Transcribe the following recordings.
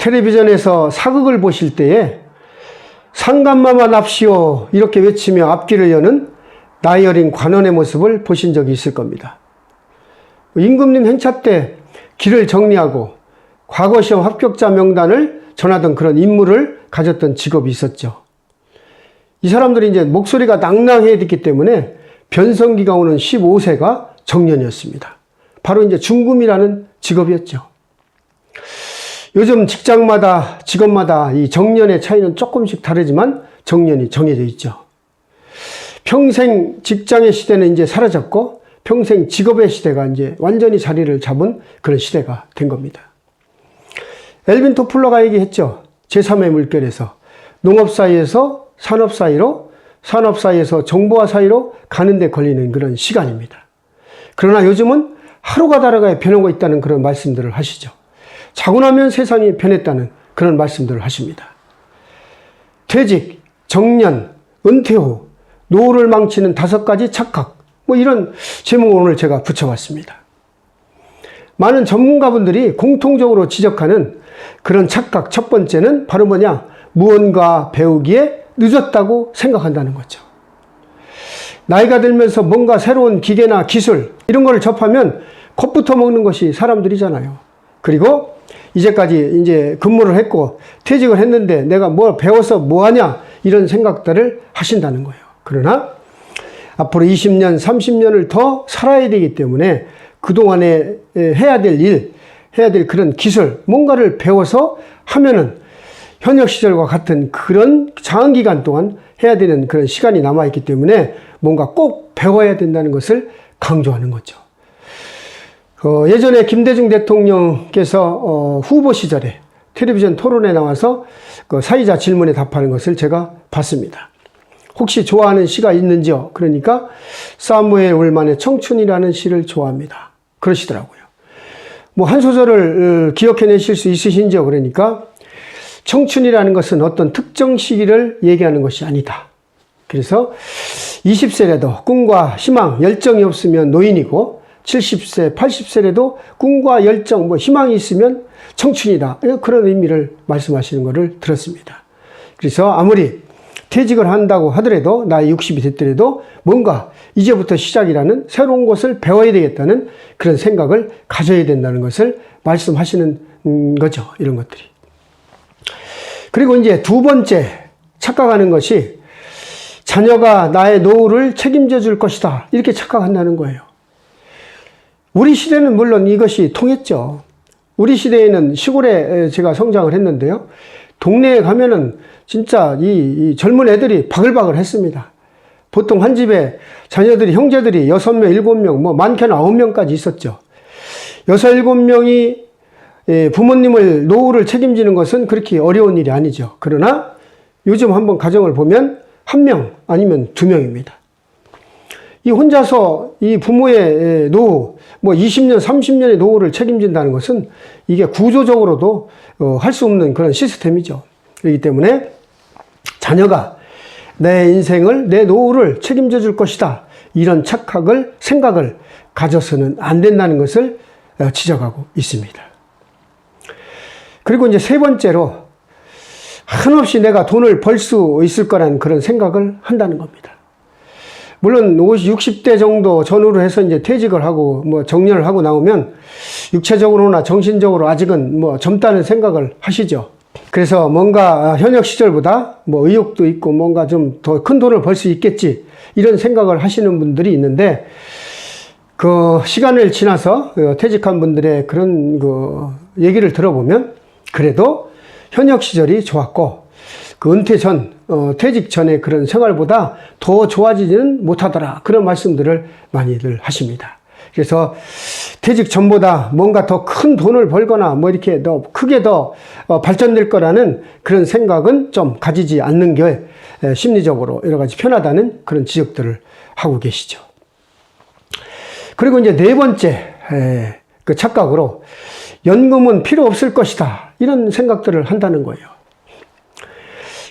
텔레비전에서 사극을 보실 때에 상감마마 납시오 이렇게 외치며 앞길을 여는 나이 어린 관원의 모습을 보신 적이 있을 겁니다. 임금님 행차 때 길을 정리하고 과거시험 합격자 명단을 전하던 그런 임무를 가졌던 직업이 있었죠. 이 사람들이 이제 목소리가 낭낭해야 됐기 때문에 변성기가 오는 15세가 정년이었습니다. 바로 이제 중금이라는 직업이었죠. 요즘 직장마다 직업마다 이 정년의 차이는 조금씩 다르지만 정년이 정해져 있죠. 평생 직장의 시대는 이제 사라졌고 평생 직업의 시대가 이제 완전히 자리를 잡은 그런 시대가 된 겁니다. 엘빈 토플러가 얘기했죠. 제3의 물결에서 농업 사이에서 산업 사이로, 산업 사이에서 정보화 사이로 가는데 걸리는 그런 시간입니다. 그러나 요즘은 하루가 다르게 변하고 있다는 그런 말씀들을 하시죠. 자고 나면 세상이 변했다는 그런 말씀들을 하십니다. 퇴직, 정년, 은퇴 후 노후를 망치는 5가지 착각, 뭐 이런 제목을 오늘 제가 붙여봤습니다. 많은 전문가분들이 공통적으로 지적하는 그런 착각 첫 번째는 바로 뭐냐? 무언가 배우기에 늦었다고 생각한다는 거죠. 나이가 들면서 뭔가 새로운 기계나 기술 이런 거를 접하면 겁부터 먹는 것이 사람들이잖아요. 그리고 이제까지 이제 근무를 했고 퇴직을 했는데 내가 뭘 배워서 뭐 하냐 이런 생각들을 하신다는 거예요. 그러나 앞으로 20년, 30년을 더 살아야 되기 때문에 그동안에 해야 될 일, 해야 될 그런 기술, 뭔가를 배워서 하면은 현역 시절과 같은 그런 장기간 동안 해야 되는 그런 시간이 남아있기 때문에 뭔가 꼭 배워야 된다는 것을 강조하는 거죠. 예전에 김대중 대통령께서 후보 시절에 텔레비전 토론에 나와서 그 사회자 질문에 답하는 것을 제가 봤습니다. 혹시 좋아하는 시가 있는지요? 그러니까 사무엘 울만의 청춘이라는 시를 좋아합니다. 그러시더라고요. 뭐 한 소절을 기억해내실 수 있으신지요? 그러니까 청춘이라는 것은 어떤 특정 시기를 얘기하는 것이 아니다. 그래서 20세라도 꿈과 희망, 열정이 없으면 노인이고 70세, 80세라도 꿈과 열정, 희망이 있으면 청춘이다. 그런 의미를 말씀하시는 것을 들었습니다. 그래서 아무리 퇴직을 한다고 하더라도 나이 60이 됐더라도 뭔가 이제부터 시작이라는 새로운 것을 배워야 되겠다는 그런 생각을 가져야 된다는 것을 말씀하시는 거죠. 이런 것들이. 그리고 이제 두 번째 착각하는 것이 자녀가 나의 노후를 책임져 줄 것이다. 이렇게 착각한다는 거예요. 우리 시대는 물론 이것이 통했죠. 우리 시대에는 시골에 제가 성장을 했는데요. 동네에 가면은 진짜 이 젊은 애들이 바글바글 했습니다. 보통 한 집에 자녀들이, 형제들이 6명, 7명, 많게는 9명까지 있었죠. 6, 7명이 부모님을 노후를 책임지는 것은 그렇게 어려운 일이 아니죠. 그러나 요즘 한번 가정을 보면 1명 아니면 2명입니다. 이 혼자서 이 부모의 노후, 20년, 30년의 노후를 책임진다는 것은 이게 구조적으로도 할 수 없는 그런 시스템이죠. 그렇기 때문에 자녀가 내 인생을, 내 노후를 책임져 줄 것이다. 이런 착각을, 생각을 가져서는 안 된다는 것을 지적하고 있습니다. 그리고 이제 세 번째로 한없이 내가 돈을 벌 수 있을 거라는 그런 생각을 한다는 겁니다. 물론 60대 정도 전후로 해서 이제 퇴직을 하고 정년을 하고 나오면 육체적으로나 정신적으로 아직은 젊다는 생각을 하시죠. 그래서 뭔가 현역 시절보다 의욕도 있고 뭔가 좀 더 큰 돈을 벌 수 있겠지 이런 생각을 하시는 분들이 있는데 그 시간을 지나서 퇴직한 분들의 그런 얘기를 들어보면 그래도 현역 시절이 좋았고 그 은퇴 전, 퇴직 전의 그런 생활보다 더 좋아지지는 못하더라. 그런 말씀들을 많이들 하십니다. 그래서 퇴직 전보다 뭔가 더 큰 돈을 벌거나 이렇게 더 크게 더 발전될 거라는 그런 생각은 좀 가지지 않는 게 심리적으로 여러 가지 편하다는 그런 지적들을 하고 계시죠. 그리고 이제 네 번째 그 착각으로 연금은 필요 없을 것이다. 이런 생각들을 한다는 거예요.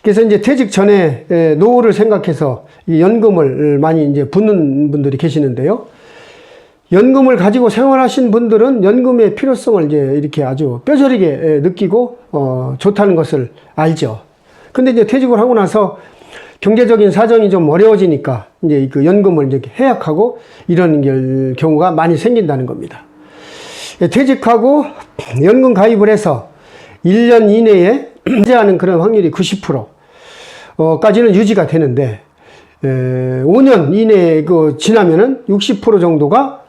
그래서 이제 퇴직 전에 노후를 생각해서 이 연금을 많이 이제 붓는 분들이 계시는데요. 연금을 가지고 생활하신 분들은 연금의 필요성을 이제 이렇게 아주 뼈저리게 느끼고 좋다는 것을 알죠. 근데 이제 퇴직을 하고 나서 경제적인 사정이 좀 어려워지니까 이제 그 연금을 이제 해약하고 이런 경우가 많이 생긴다는 겁니다. 퇴직하고 연금 가입을 해서 1년 이내에 해지하는 그런 확률이 90%까지는 유지가 되는데 5년 이내에 지나면은 60% 정도가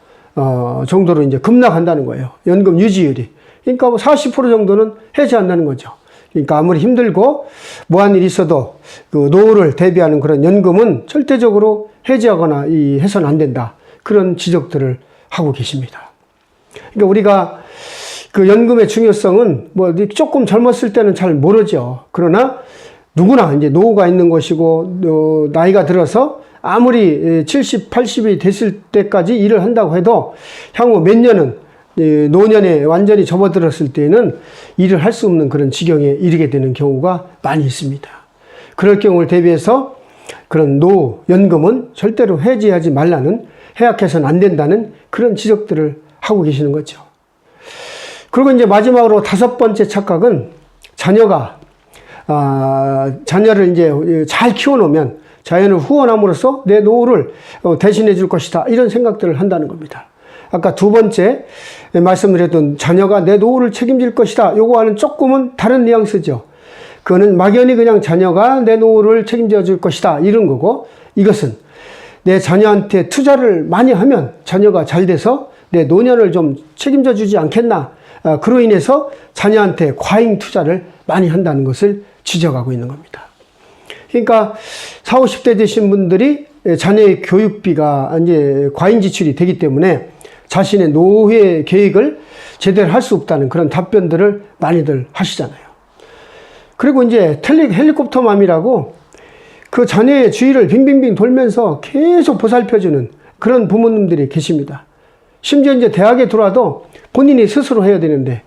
정도로 이제 급락한다는 거예요. 연금 유지율이. 그러니까 뭐 40% 정도는 해지한다는 거죠. 그러니까 아무리 힘들고 뭐한 일이 있어도 그 노후를 대비하는 그런 연금은 절대적으로 해지하거나 해서는 안 된다. 그런 지적들을 하고 계십니다. 그러니까 우리가 그 연금의 중요성은 뭐 조금 젊었을 때는 잘 모르죠. 그러나 누구나 이제 노후가 있는 것이고 나이가 들어서 아무리 70, 80이 됐을 때까지 일을 한다고 해도 향후 몇 년은 노년에 완전히 접어들었을 때는 일을 할 수 없는 그런 지경에 이르게 되는 경우가 많이 있습니다. 그럴 경우를 대비해서 그런 노후, 연금은 절대로 해지하지 말라는, 해약해서는 안 된다는 그런 지적들을 하고 계시는 거죠. 그리고 이제 마지막으로 5번째 착각은 자녀를 이제 잘 키워놓으면 자연을 후원함으로써 내 노후를 대신해 줄 것이다. 이런 생각들을 한다는 겁니다. 아까 2번째 말씀드렸던 자녀가 내 노후를 책임질 것이다. 요거와는 조금은 다른 뉘앙스죠. 그거는 막연히 그냥 자녀가 내 노후를 책임져 줄 것이다. 이런 거고, 이것은 내 자녀한테 투자를 많이 하면 자녀가 잘 돼서 내 노년을 좀 책임져 주지 않겠나. 그로 인해서 자녀한테 과잉 투자를 많이 한다는 것을 지적하고 있는 겁니다. 그러니까 40, 50대 되신 분들이 자녀의 교육비가 이제 과잉 지출이 되기 때문에 자신의 노후의 계획을 제대로 할 수 없다는 그런 답변들을 많이들 하시잖아요. 그리고 이제 헬리콥터맘이라고 그 자녀의 주위를 빙빙빙 돌면서 계속 보살펴주는 그런 부모님들이 계십니다. 심지어 이제 대학에 들어와도 본인이 스스로 해야 되는데,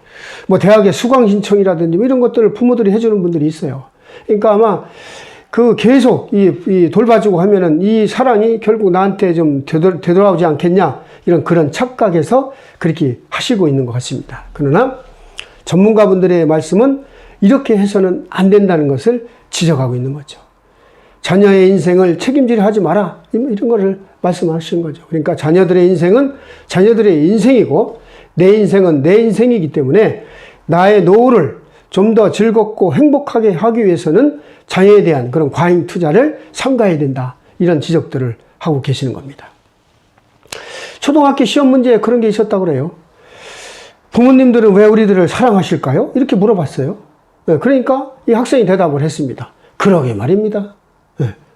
뭐 대학의 수강 신청이라든지 이런 것들을 부모들이 해주는 분들이 있어요. 그러니까 아마 계속 돌봐주고 하면은 이 사랑이 결국 나한테 좀 되돌아오지 않겠냐, 이런 그런 착각에서 그렇게 하시고 있는 것 같습니다. 그러나 전문가분들의 말씀은 이렇게 해서는 안 된다는 것을 지적하고 있는 거죠. 자녀의 인생을 책임지려 하지 마라. 이런 거를 말씀하시는 거죠. 그러니까 자녀들의 인생은 자녀들의 인생이고 내 인생은 내 인생이기 때문에 나의 노후를 좀 더 즐겁고 행복하게 하기 위해서는 자녀에 대한 그런 과잉 투자를 삼가해야 된다. 이런 지적들을 하고 계시는 겁니다. 초등학교 시험 문제에 그런 게 있었다고 그래요. 부모님들은 왜 우리들을 사랑하실까요? 이렇게 물어봤어요. 그러니까 이 학생이 대답을 했습니다. 그러게 말입니다.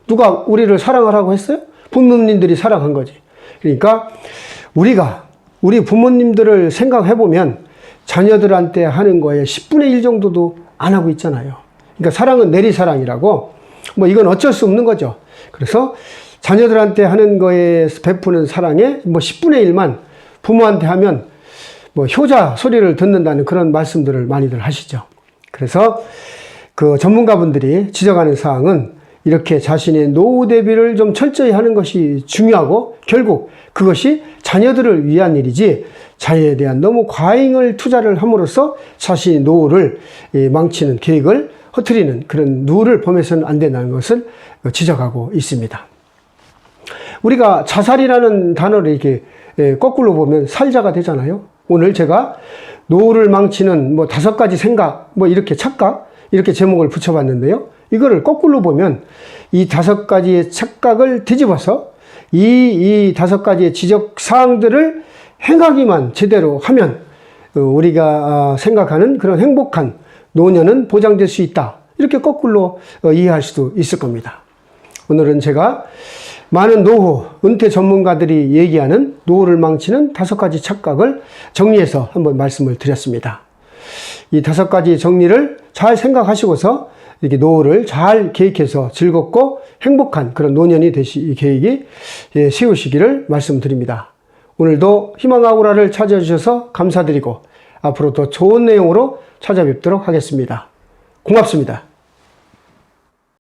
누가 우리를 사랑하라고 했어요? 부모님들이 사랑한 거지. 그러니까 우리 부모님들을 생각해보면 자녀들한테 하는 거에 10분의 1 정도도 안 하고 있잖아요. 그러니까 사랑은 내리사랑이라고, 뭐 이건 어쩔 수 없는 거죠. 그래서 자녀들한테 하는 거에 베푸는 사랑의 뭐 10분의 1만 부모한테 하면 뭐 효자 소리를 듣는다는 그런 말씀들을 많이들 하시죠. 그래서 그 전문가분들이 지적하는 사항은 이렇게 자신의 노후 대비를 좀 철저히 하는 것이 중요하고, 결국 그것이 자녀들을 위한 일이지 자녀에 대한 너무 과잉을 투자를 함으로써 자신의 노후를 망치는 계획을 흐트리는 그런 누를 범해서는 안 된다는 것을 지적하고 있습니다. 우리가 자살이라는 단어를 이렇게 거꾸로 보면 살자가 되잖아요. 오늘 제가 노후를 망치는 뭐 5가지 생각, 뭐 이렇게 착각, 이렇게 제목을 붙여봤는데요. 이거를 거꾸로 보면 이 5가지의 착각을 뒤집어서 이 5가지의 지적 사항들을 행하기만 제대로 하면 우리가 생각하는 그런 행복한 노년은 보장될 수 있다. 이렇게 거꾸로 이해할 수도 있을 겁니다. 오늘은 제가 많은 노후, 은퇴 전문가들이 얘기하는 노후를 망치는 5가지 착각을 정리해서 한번 말씀을 드렸습니다. 이 5가지 정리를 잘 생각하시고서 이렇게 노후를 잘 계획해서 즐겁고 행복한 그런 노년이 계획이 세우시기를 말씀드립니다. 오늘도 희망아우라를 찾아주셔서 감사드리고 앞으로 더 좋은 내용으로 찾아뵙도록 하겠습니다. 고맙습니다.